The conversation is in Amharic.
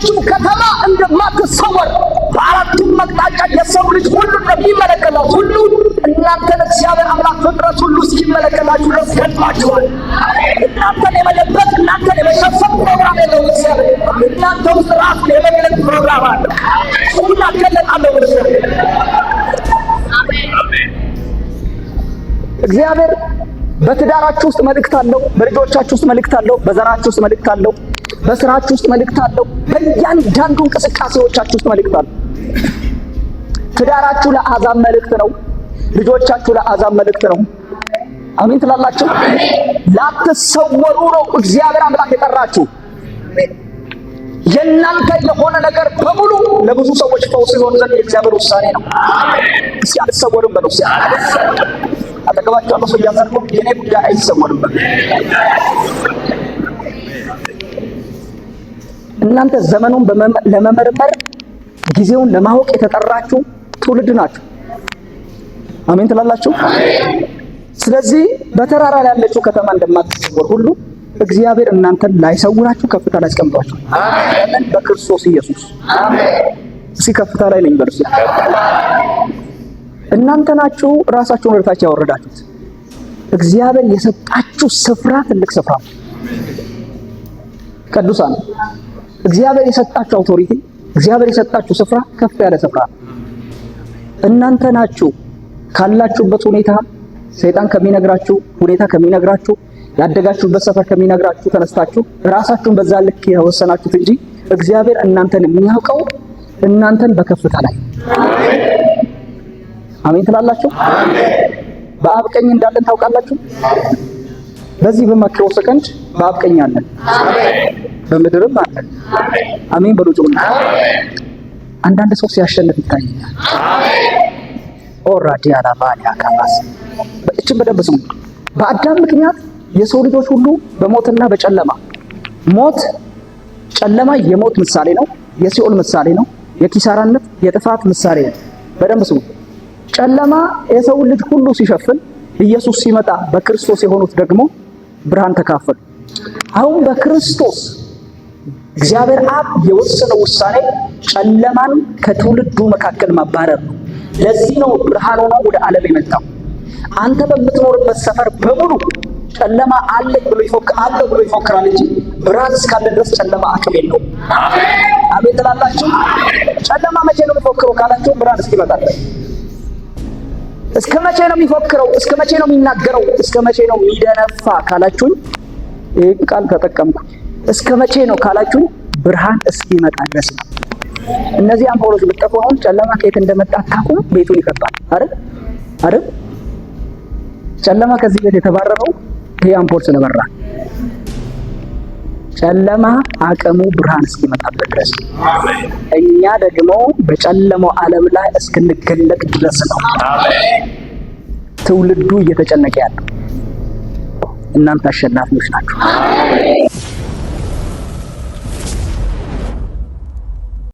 ያለችው ከተማ እንደማትሰወር በአራቱም መቅጣጫ የሰው ልጅ ሁሉ እንደሚመለከታት ሁሉ እናንተን እግዚአብሔር አምላክ ፍጥረት ሁሉ እስኪመለከታችሁ ድረስ ገጥሟችኋል። እናንተን የመለበት እናንተን የመሸፈን ፕሮግራም የለውም እግዚአብሔር። እናንተ ውስጥ ራሱን የመግለጥ ፕሮግራም አለ። ሁላ ገለጣለሁ እግዚአብሔር። በትዳራችሁ ውስጥ መልእክት አለው። በልጆቻችሁ ውስጥ መልእክት አለው። በዘራችሁ ውስጥ መልእክት አለው። በስራችሁ ውስጥ መልእክት አለው። በእያንዳንዱ እንቅስቃሴዎቻችሁ ውስጥ መልእክት አለው። ትዳራችሁ ለአሕዛብ መልእክት ነው። ልጆቻችሁ ለአሕዛብ መልእክት ነው። አሜን ትላላችሁ። ላትሰወሩ ነው እግዚአብሔር አምላክ የጠራችሁ። የእናንተ የሆነ ነገር በሙሉ ለብዙ ሰዎች ፈውስ ይሆን ዘንድ የእግዚአብሔር ውሳኔ ነው። እስኪ አልሰወርም በለው። አጠገባችሁ ያለው ሰው እያዘርኩ የኔ ጉዳይ አይሰወርም። እናንተ ዘመኑን ለመመርመር ጊዜውን ለማወቅ የተጠራችሁ ትውልድ ናችሁ። አሜን ትላላችሁ። ስለዚህ በተራራ ላይ ያለችው ከተማ እንደማትሰወር ሁሉ እግዚአብሔር እናንተን ላይሰውራችሁ ከፍታ ላይ አስቀምጧችሁ። አሜን። በክርስቶስ ኢየሱስ እስኪ ከፍታ ላይ ነኝ በርሱ። እናንተ ናችሁ ራሳችሁን ወደ ታች ያወረዳችሁት። እግዚአብሔር የሰጣችሁ ስፍራ ትልቅ ስፍራ ነው። ቅዱሳን እግዚአብሔር የሰጣችሁ አውቶሪቲ፣ እግዚአብሔር የሰጣችሁ ስፍራ ከፍ ያለ ስፍራ ነው። እናንተ ናችሁ ካላችሁበት ሁኔታ፣ ሰይጣን ከሚነግራችሁ ሁኔታ ከሚነግራችሁ፣ ያደጋችሁበት ሰፈር ከሚነግራችሁ ተነስታችሁ ራሳችሁን በዛ ልክ የወሰናችሁት እንጂ እግዚአብሔር እናንተን የሚያውቀው እናንተን በከፍታ ላይ። አሜን ትላላችሁ። በአብ ቀኝ እንዳለን ታውቃላችሁ። በዚህ በማይክሮ ሰከንድ በአብ ቀኝ አለን፣ በምድርም አለን። አሜን በሉ ጮና። አንዳንድ ሰው ሲያሸንፍ ይታየኛል። ኦራዲ አላባኒ አካባስ እቺን በደንብ ስሙ። በአዳም ምክንያት የሰው ልጆች ሁሉ በሞትና በጨለማ ሞት፣ ጨለማ የሞት ምሳሌ ነው፣ የሲኦል ምሳሌ ነው፣ የኪሳራነት የጥፋት ምሳሌ ነው። በደንብ ስሙ። ጨለማ የሰው ልጅ ሁሉ ሲሸፍን ኢየሱስ ሲመጣ በክርስቶስ የሆኑት ደግሞ ብርሃን ተካፈሉ። አሁን በክርስቶስ እግዚአብሔር አብ የወሰነው ውሳኔ ጨለማን ከትውልዱ መካከል ማባረር ነው። ለዚህ ነው ብርሃን ሆኖ ወደ ዓለም የመጣው። አንተ በምትኖርበት ሰፈር በሙሉ ጨለማ አለ ብሎ ይፎክራል እንጂ ብርሃን እስካለ ድረስ ጨለማ አቅም የለውም። አሜን ትላላችሁ። ጨለማ መቼ ነው የሚፎክረው ካላችሁ ብርሃን እስኪመጣ ድረስ። እስከ መቼ ነው የሚፎክረው? እስከ መቼ ነው የሚናገረው? እስከ መቼ ነው የሚደነፋ ካላችሁኝ ይህን ቃል ተጠቀምኩ። እስከ መቼ ነው ካላችሁኝ ብርሃን እስኪመጣ ድረስ ነው። እነዚህ አምፖሎች ብትጠፉ አሁን ጨለማ ከየት እንደመጣ አታውቁም። ቤቱን ይከባል አይደል? ጨለማ ከዚህ ቤት የተባረረው ይሄ አምፖል ስለበራ። ጨለማ አቅሙ ብርሃን እስኪመጣበት ድረስ፣ እኛ ደግሞ በጨለማው ዓለም ላይ እስክንገለጥ ድረስ ነው ትውልዱ እየተጨነቀ ያለው። እናንተ አሸናፊዎች ናችሁ።